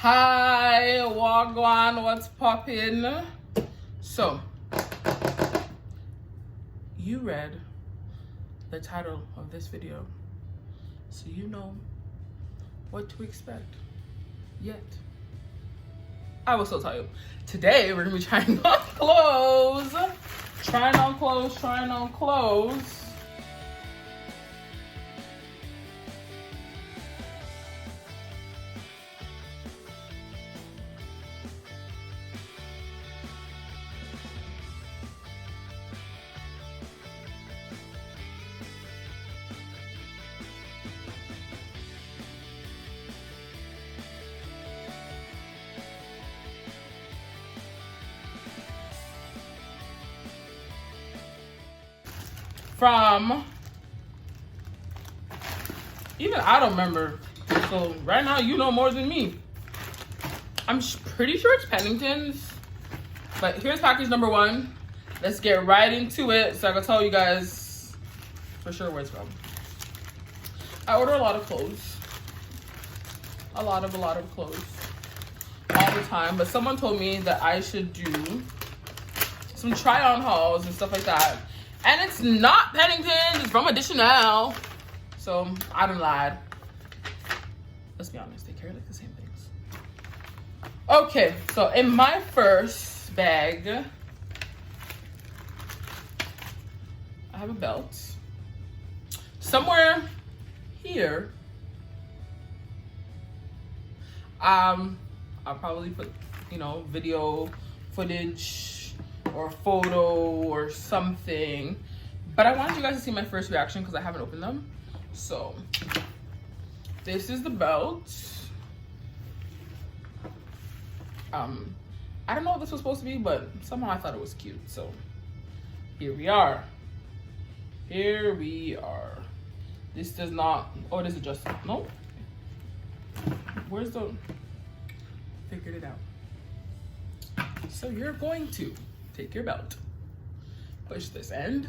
Hi, wagwan, what's poppin'? So, you read the title of this video, so you know what to expect. Yet, I will still tell you. Today, we're gonna be trying on clothes. Trying on clothes. From, even I don't remember, so right now you know more than me. I'm pretty sure it's Pennington's, but here's package number 1. Let's get right into it so I can tell you guys for sure where it's from. I order a lot of clothes, a lot of clothes all the time, but someone told me that I should do some try on hauls and stuff like that. And it's not Pennington's, it's from Addition Elle. So, I done lied. Let's be honest, they carry like the same things. Okay, so in my first bag, I have a belt. Somewhere here, I'll probably put, video footage or photo or something, but I wanted you guys to see my first reaction because I haven't opened them. So this is the belt. I don't know what this was supposed to be, but somehow I thought it was cute, so here we are. This does not, oh, it is adjustable. No, where's the, figured it out. So you're going to take your belt, push this end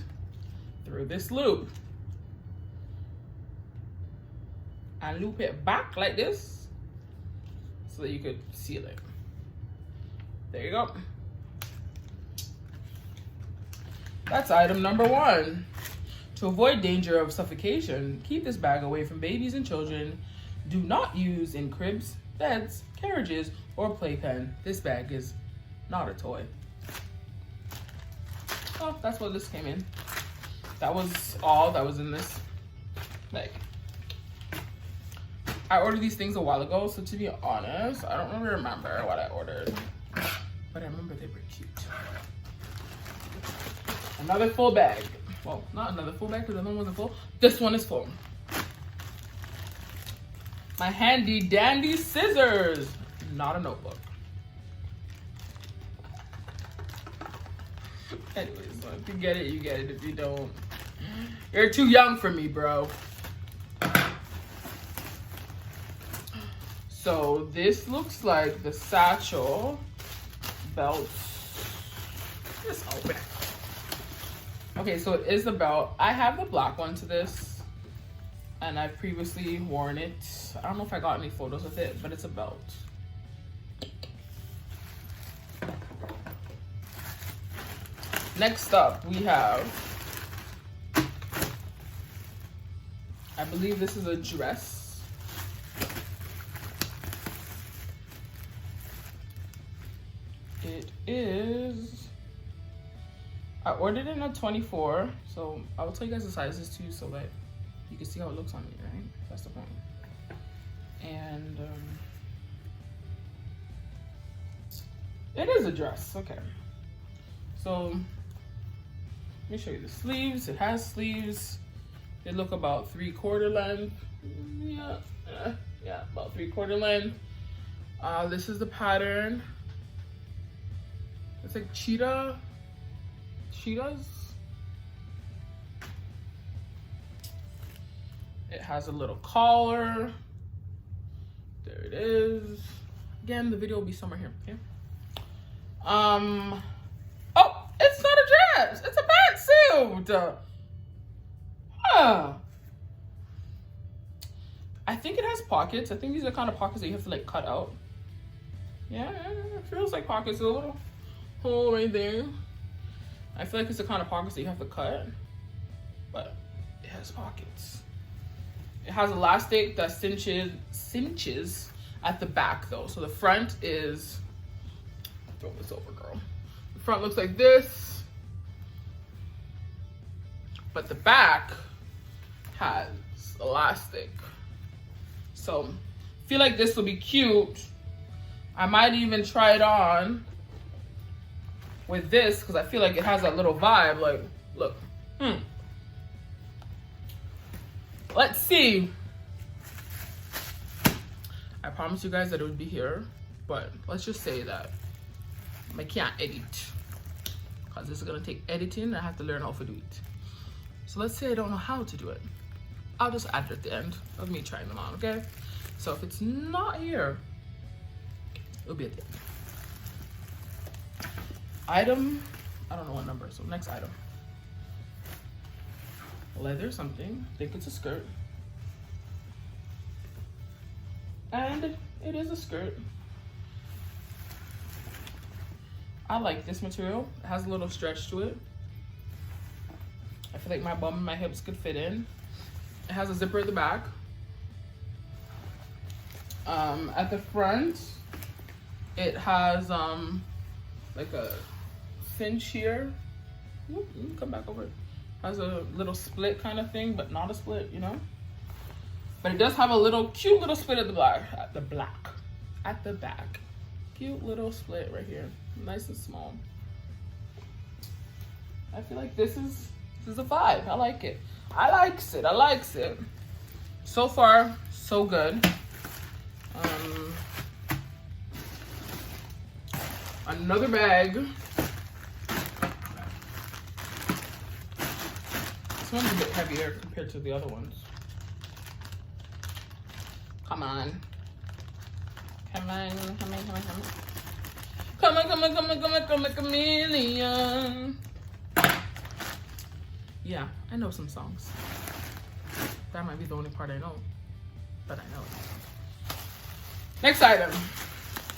through this loop, and loop it back like this so that you could seal it. There you go. That's item number 1. To avoid danger of suffocation, keep this bag away from babies and children. Do not use in cribs, beds, carriages, or playpen. This bag is not a toy. Oh, that's what this came in. That was all that was in this bag. I ordered these things a while ago, so to be honest, I don't really remember what I ordered, but I remember they were cute. Another full bag. Well, not another full bag because the other one wasn't full. This one is full. My handy dandy scissors, not a notebook. Anyways, so if you get it, you get it. If you don't, you're too young for me, bro. So this looks like the satchel belt. Just open it. Okay, so it is the belt. I have the black one to this, and I've previously worn it. I don't know if I got any photos with it, but it's a belt. Next up, we have, I believe this is a dress. It is, I ordered it in a 24, so I will tell you guys the sizes too so that you can see how it looks on me, right? That's the point. And it is a dress, okay. So, let me show you the sleeves. It has sleeves. They look about 3/4 length. Yeah, about 3/4 length. This is the pattern. It's like cheetahs. It has a little collar. There it is. Again, the video will be somewhere here. Okay. Oh, it's not a dress. It's a pantsuit. I think it has pockets. I think these are kind of pockets that you have to like cut out. Yeah, it feels like pockets. A little hole right there. I feel like it's the kind of pockets that you have to cut, but it has pockets. It has elastic that cinches at the back though. So the front is, throw this over, girl. The front looks like this, but the back has elastic. So I feel like this will be cute. I might even try it on with this because I feel like it has that little vibe. Like, look. Let's see. I promise you guys that it would be here, but let's just say that I can't edit because this is gonna take editing and I have to learn how to do it. So let's say I don't know how to do it. I'll just add it at the end of me trying them on, okay? So if it's not here, it'll be at the end. Item, I don't know what number, so next item. Leather something, I think it's a skirt. And it is a skirt. I like this material. It has a little stretch to it. I feel like my bum and my hips could fit in. It has a zipper at the back. At the front, it has like a cinch here. Whoop, come back over. Has a little split kind of thing, but not a split, you know. But it does have a little cute little split at the back. Cute little split right here, nice and small. I feel like this is a vibe. I like it. I likes it. So far, so good. Another bag. This one's a bit heavier compared to the other ones. Come on. Come on, chameleon. Yeah, I know some songs. That might be the only part I know, but I know it. Next item.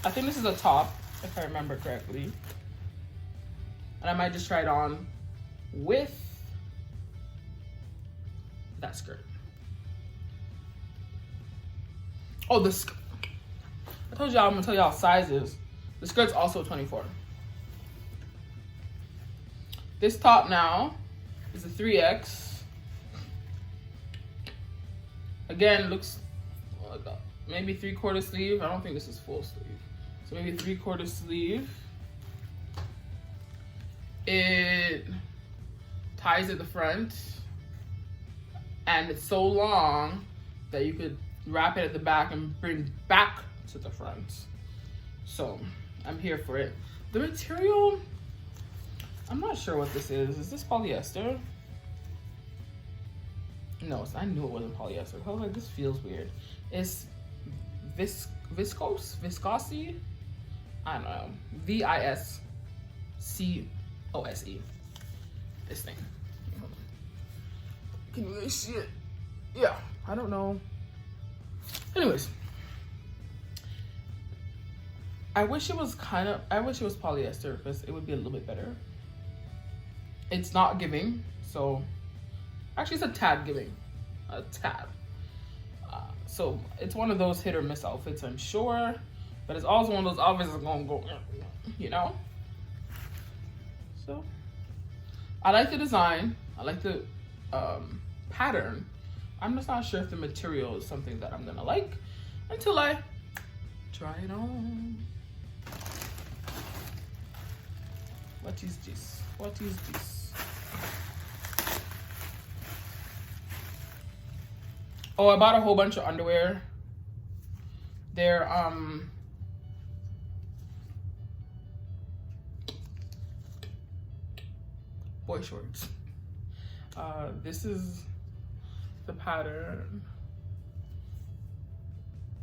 I think this is a top, if I remember correctly. And I might just try it on with that skirt. Oh, this. I told y'all I'm gonna tell y'all sizes. The skirt's also 24. This top now is a 3X. Again, looks like maybe 3/4 sleeve. I don't think this is full sleeve. So maybe 3/4 sleeve. It ties at the front. And it's so long that you could wrap it at the back and bring back to the front. So I'm here for it. The material, I'm not sure what this is. Is this polyester? No, I knew it wasn't polyester. I was like, this feels weird. It's viscose? I don't know. VISCOSE. This thing. Can you really see it? Yeah, I don't know. Anyways, I wish it was polyester because it would be a little bit better. It's not giving, so actually it's a tad giving, a tad. So it's one of those hit or miss outfits, I'm sure, but it's also one of those outfits that's gonna go, you know. So I like the design. I like the pattern. I'm just not sure if the material is something that I'm gonna like until I try it on. What is this? What is this? Oh, I bought a whole bunch of underwear. They're boy shorts. This is the pattern.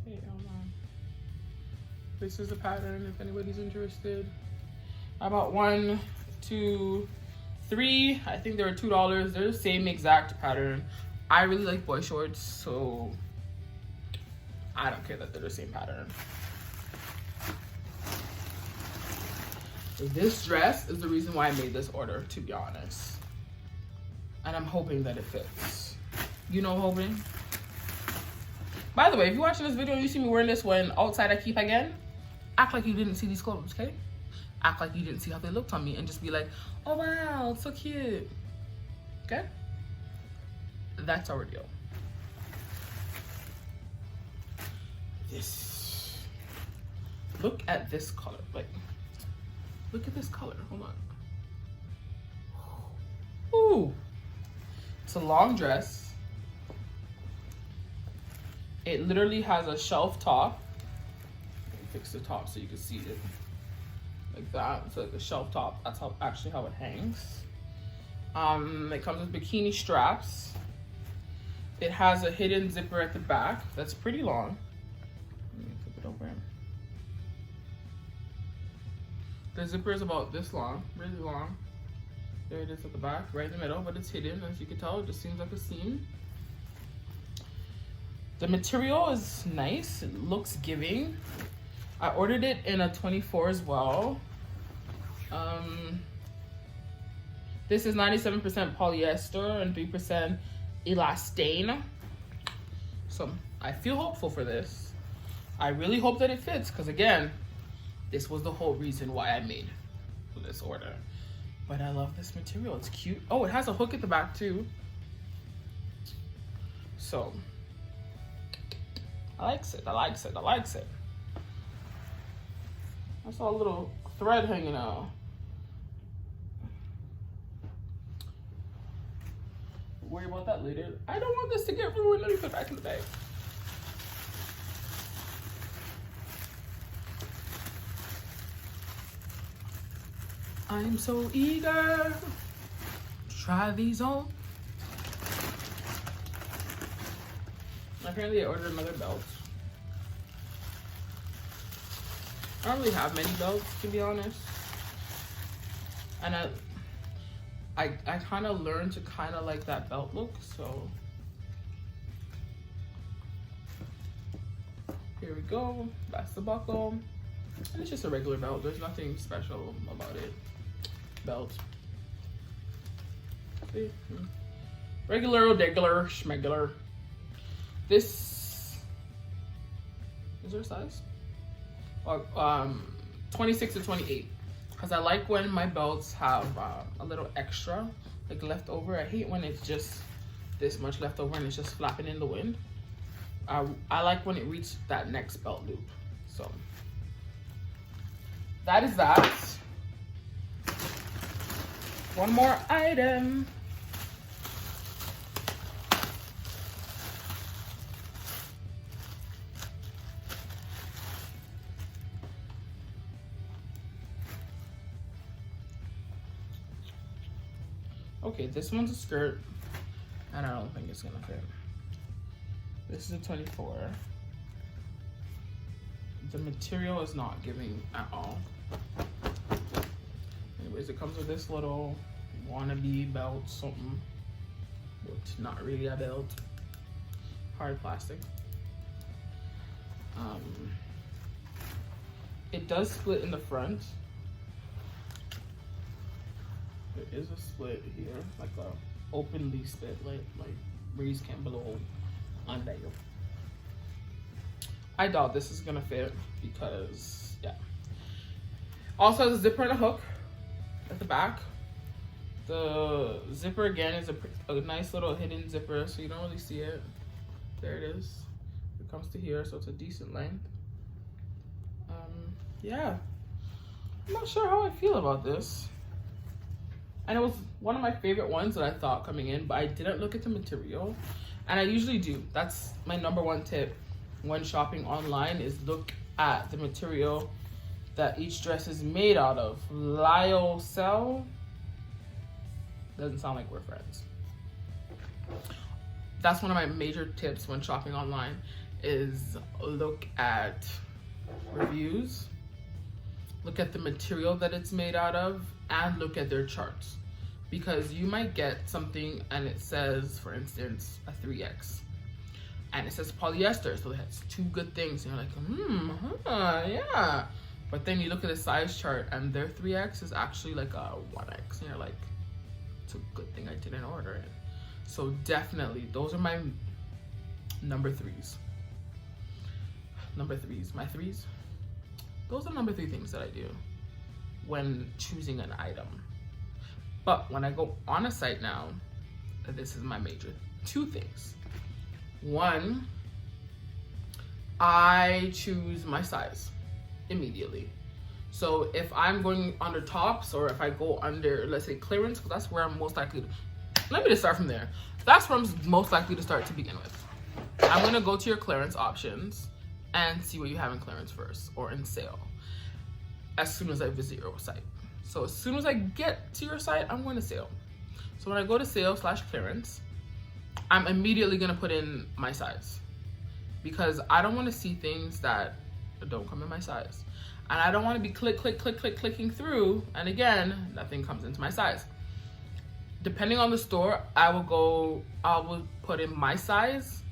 Hey, hold on. This is the pattern if anybody's interested. I bought 1, 2, 3. I think they were $2. They're the same exact pattern. I really like boy shorts, so I don't care that they're the same pattern. This dress is the reason why I made this order, to be honest. And I'm hoping that it fits. You know, hoping. By the way, if you're watching this video and you see me wearing this when outside I keep again, act like you didn't see these clothes, okay? Act like you didn't see how they looked on me and just be like, oh wow, it's so cute. Okay? That's our deal. This. Look at this color. Like, look at this color. Hold on. Ooh. It's a long dress. It literally has a shelf top. Let me fix the top so you can see it. Like that. It's like a shelf top. That's how how it hangs. It comes with bikini straps. It has a hidden zipper at the back that's pretty long. Let me flip it over. The zipper is about this long, really long. There it is at the back, right in the middle, but it's hidden. As you can tell, it just seems like a seam. The material is nice. It looks giving. I ordered it in a 24 as well. This is 97% polyester and 3% elastane. So I feel hopeful for this. I really hope that it fits, because again, this was the whole reason why I made this order. But I love this material. It's cute. Oh, it has a hook at the back too. So I likes it. I likes it. I likes it. I saw a little thread hanging out. Worry about that later. I don't want this to get ruined. Let me put it back in the bag. I'm so eager to try these on. Apparently I ordered another belt. I don't really have many belts, to be honest. And I kind of learned to kind of like that belt look, so here we go. That's the buckle. And it's just a regular belt. There's nothing special about it. Belt. See? Regular, schmegular. This is there a size? 26 to 28. Because I like when my belts have a little extra, like left over. I hate when it's just this much left over and it's just flapping in the wind. I like when it reaches that next belt loop. So that is that. One more item. Okay, this one's a skirt, and I don't think it's gonna fit. This is a 24. The material is not giving at all. Anyways, it comes with this little wannabe belt, something. It's not really a belt. Hard plastic. It does split in the front. There is a split here, like a openly split, like breeze can blow under you. I doubt this is gonna fit because, yeah. Also, has a zipper and a hook at the back. The zipper again is a nice little hidden zipper, so you don't really see it. There it is. It comes to here, so it's a decent length. Yeah, I'm not sure how I feel about this. And it was one of my favorite ones that I thought coming in, but I didn't look at the material. And I usually do. That's my #1 tip when shopping online, is look at the material that each dress is made out of. Lyocell. Doesn't sound like we're friends. That's one of my major tips when shopping online, is look at reviews, look at the material that it's made out of, and look at their charts. Because you might get something and it says, for instance, a 3X. And it says polyester, so it has two good things. And you're like, yeah. But then you look at the size chart and their 3X is actually like a 1X. And you're like, it's a good thing I didn't order it. So definitely, those are my number threes. Number threes, my threes. Those are number 3 things that I do when choosing an item. But when I go on a site now, this is my major 2 things. 1, I choose my size immediately. So if I'm going under tops, or if I go under, let's say, clearance, because that's where I'm most likely to, let me just start from there. That's where I'm most likely to start to begin with. I'm going to go to your clearance options and see what you have in clearance first, or in sale, as soon as I visit your site. So as soon as I get to your site, I'm going to sale. So when I go to sale/clearance, I'm immediately going to put in my size, because I don't want to see things that don't come in my size. And I don't want to be clicking through, and again, nothing comes into my size. Depending on the store, I will put in my size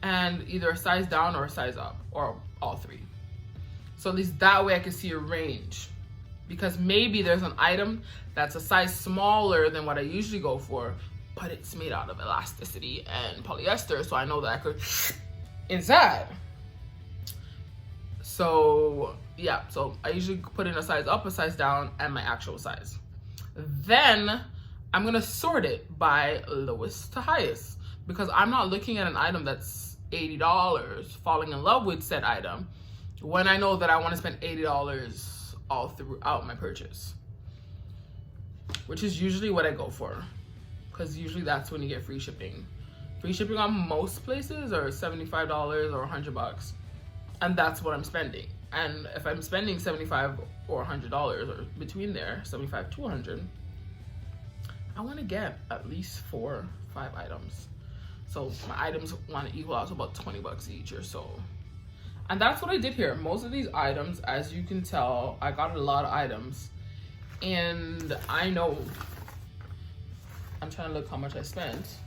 and either a size down or a size up, or all 3. So at least that way I can see a range, because maybe there's an item that's a size smaller than what I usually go for, but it's made out of elasticity and polyester, so I know that I could inside. So yeah, so I usually put in a size up, a size down, and my actual size. Then I'm gonna sort it by lowest to highest, because I'm not looking at an item that's $80, falling in love with said item, when I know that I want to spend $80 all throughout my purchase, which is usually what I go for, because usually that's when you get free shipping. Free shipping on most places are $75 or $100, and that's what I'm spending. And if I'm spending $75 or $100, or between there, 75 to 100, I want to get at least 4 or 5 items. So my items want to equal out to about 20 bucks each or so. And that's what I did here. Most of these items, as you can tell, I got a lot of items. And I know, I'm trying to look how much I spent.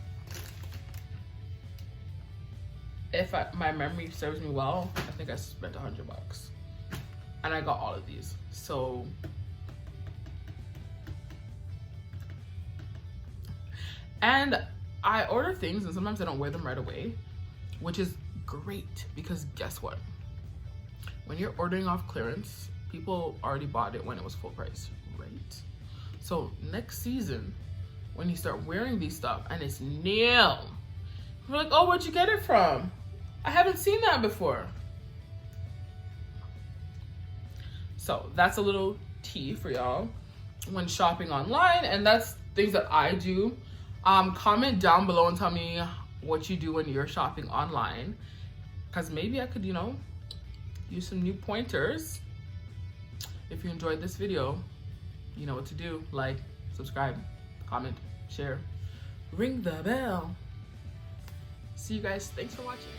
If my memory serves me well, I think I spent $100. And I got all of these. So and I order things and sometimes I don't wear them right away, which is great, because guess what? When you're ordering off clearance, people already bought it when it was full price, right? So next season, when you start wearing these stuff and it's new, you're like, oh, where'd you get it from? I haven't seen that before. So that's a little tea for y'all when shopping online, and that's things that I do. Comment down below and tell me what you do when you're shopping online, because maybe I could, use some new pointers. If you enjoyed this video, you know what to do. Like, subscribe, comment, share, ring the bell. See you guys. Thanks for watching.